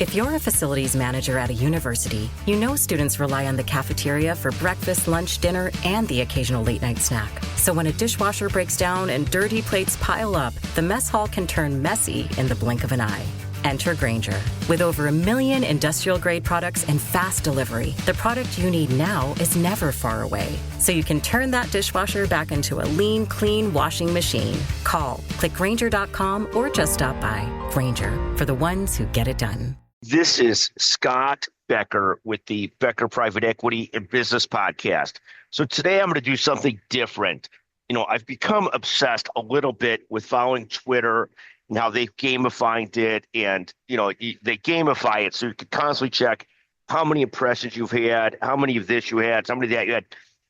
If you're a facilities manager at a university, you know students rely on the cafeteria for breakfast, lunch, dinner, and the occasional late-night snack. So when a dishwasher breaks down and dirty plates pile up, the mess hall can turn messy in the blink of an eye. Enter Grainger. With over 1 million industrial-grade products and fast delivery, the product you need now is never far away. So you can turn that dishwasher back into a lean, clean washing machine. Call, click Grainger.com, or just stop by. Grainger, for the ones who get it done. This is Scott Becker with the Becker Private Equity and Business Podcast. So today I'm going to do something different. I've become obsessed a little bit with following Twitter and how they've gamified it, and they gamify it so you can constantly check how many impressions you've had, how many of this you had, how many of that you had,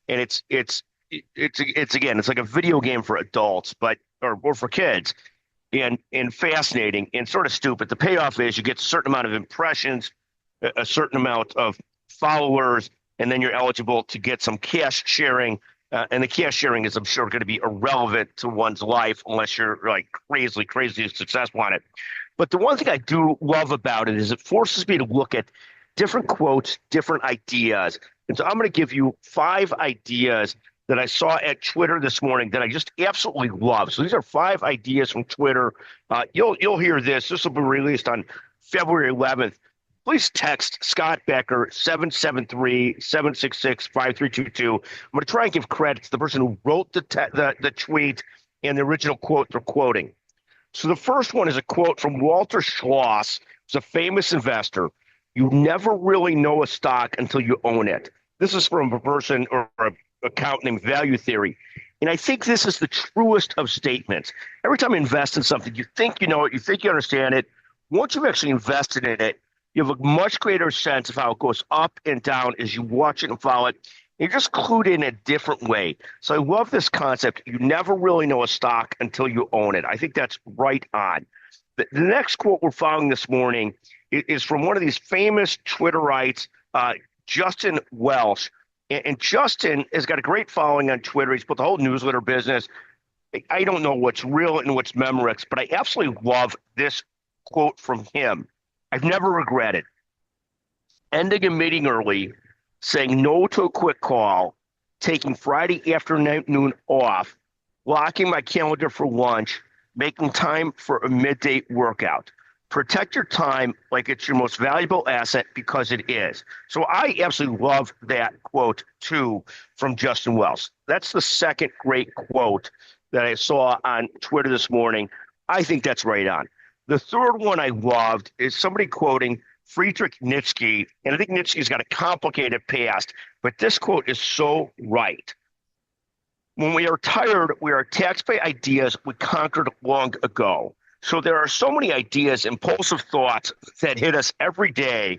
and it's like a video game for adults, but or for kids, and fascinating and sort of stupid. The payoff is you get a certain amount of impressions, a certain amount of followers, and then you're eligible to get some cash sharing. And the cash sharing is, I'm sure, going to be irrelevant to one's life unless you're like crazy successful on it. But the one thing I do love about it is it forces me to look at different quotes, different ideas. And so I'm going to give you 5 ideas that I saw at Twitter this morning that I just absolutely love. So these are 5 ideas from Twitter. You'll hear this. This will be released on February 11th. Please text Scott Becker 773-766-5322. I'm going to try and give credit to the person who wrote the tweet and the original quote they're quoting. So the first one is a quote from Walter Schloss, who's a famous investor. You never really know a stock until you own it. This is from a person or an account named Value Theory. And I think this is the truest of statements. Every time you invest in something, you think you know it, you think you understand it. Once you've actually invested in it, you have a much greater sense of how it goes up and down as you watch it and follow it. You're just clued in a different way. So I love this concept. You never really know a stock until you own it. I think that's right on. The next quote we're following this morning is from one of these famous Twitterites, Justin Welsh. And Justin has got a great following on Twitter. He's put the whole newsletter business. I don't know what's real and what's Memorex, but I absolutely love this quote from him. I've never regretted ending a meeting early, saying no to a quick call, taking Friday afternoon off, blocking my calendar for lunch, making time for a midday workout. Protect your time like it's your most valuable asset, because it is. So I absolutely love that quote too from Justin Welsh. That's the second great quote that I saw on Twitter this morning. I think that's right on. The third one I loved is somebody quoting Friedrich Nietzsche, and I think Nietzsche's got a complicated past, but this quote is so right. When we are tired, we are attacked by ideas we conquered long ago. So there are so many ideas, impulsive thoughts that hit us every day.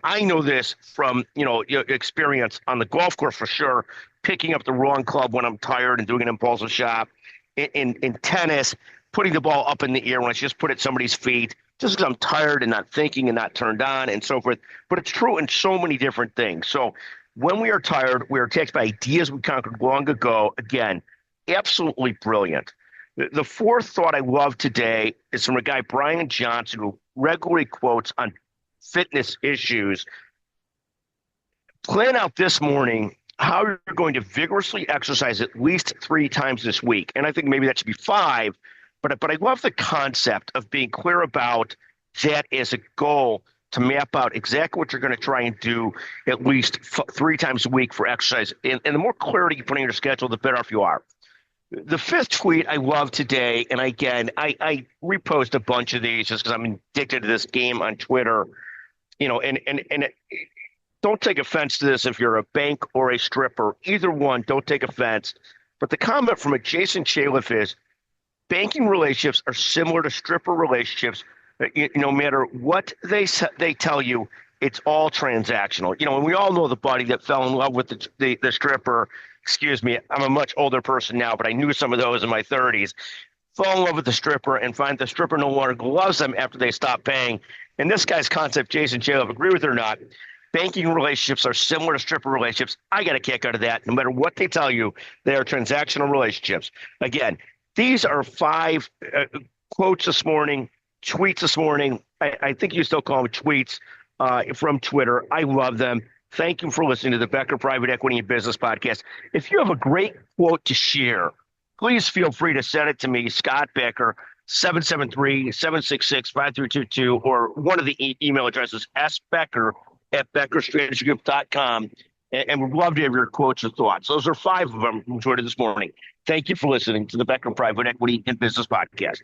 I know this from experience on the golf course for sure, picking up the wrong club when I'm tired and doing an impulsive shot. In tennis, putting the ball up in the air when I should just put it at somebody's feet, just because I'm tired and not thinking and not turned on and so forth. But it's true in so many different things. So when we are tired, we are attacked by ideas we conquered long ago. Again, absolutely brilliant. The fourth thought I love today is from a guy, Brian Johnson, who regularly quotes on fitness issues. Plan out this morning how you're going to vigorously exercise at least 3 times this week. And I think maybe that should be 5. But I love the concept of being clear about that as a goal to map out exactly what you're going to try and do at least 3 times a week for exercise. And the more clarity you put in your schedule, the better off you are. The fifth tweet I love today, and again, I repost a bunch of these just because I'm addicted to this game on Twitter, don't take offense to this if you're a bank or a stripper. Either one, don't take offense. But the comment from a Jason Chaliff is, banking relationships are similar to stripper relationships. No matter what they tell you, it's all transactional. And we all know the buddy that fell in love with the stripper. Excuse me, I'm a much older person now, but I knew some of those in my 30s. Fall in love with the stripper and find the stripper no longer loves them after they stop paying. And this guy's concept, Jason Chaliff, agree with it or not, banking relationships are similar to stripper relationships. I got a kick out of that. No matter what they tell you, they are transactional relationships. Again, these are 5 quotes this morning, tweets this morning. I think you still call them tweets from Twitter. I love them. Thank you for listening to the Becker Private Equity and Business Podcast. If you have a great quote to share, please feel free to send it to me, Scott Becker, 773-766-5322, or one of the email addresses, sbecker@beckerstrategygroup.com. And we'd love to have your quotes or thoughts. Those are 5 of them from Twitter this morning. Thank you for listening to the Becker Private Equity and Business Podcast.